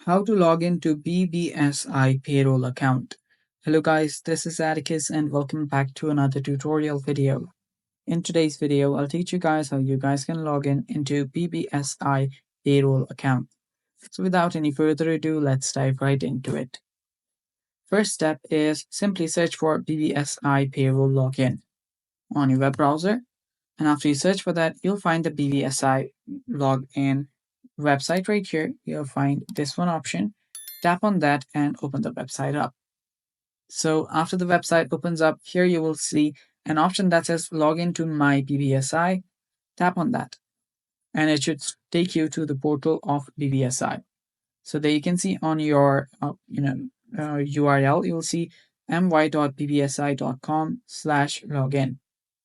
How to log into BBSI Payroll account. Hello guys, this is Atticus and welcome back to another tutorial video. In today's video, I'll teach you guys how you guys can log in into BBSI Payroll account. So without any further ado, let's dive right into it. First step is simply search for BBSI Payroll login on your web browser. And after you search for that, you'll find the BBSI login website right here. You'll find this one option. Tap on that and open the website up. So after the website opens up, here you will see an option that says login to my BBSI. Tap on that and it should take you to the portal of BBSI. So there you can see on your URL, you'll see my.bbsi.com/login.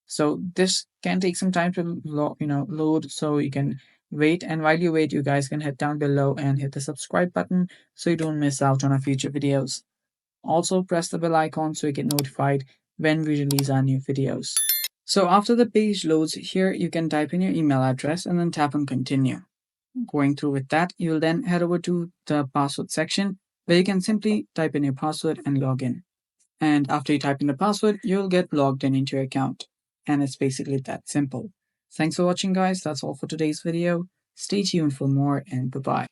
So this can take some time to load, so you can wait, and while you wait, you guys can head down below and hit the subscribe button so you don't miss out on our future videos. Also press the bell icon so you get notified when we release our new videos. So after the page loads, here you can type in your email address and then tap on continue. Going through with that, you'll then head over to the password section where you can simply type in your password and log in. And after you type in the password, you'll get logged in into your account. And it's basically that simple. Thanks for watching, guys. That's all for today's video. Stay tuned for more, and bye-bye.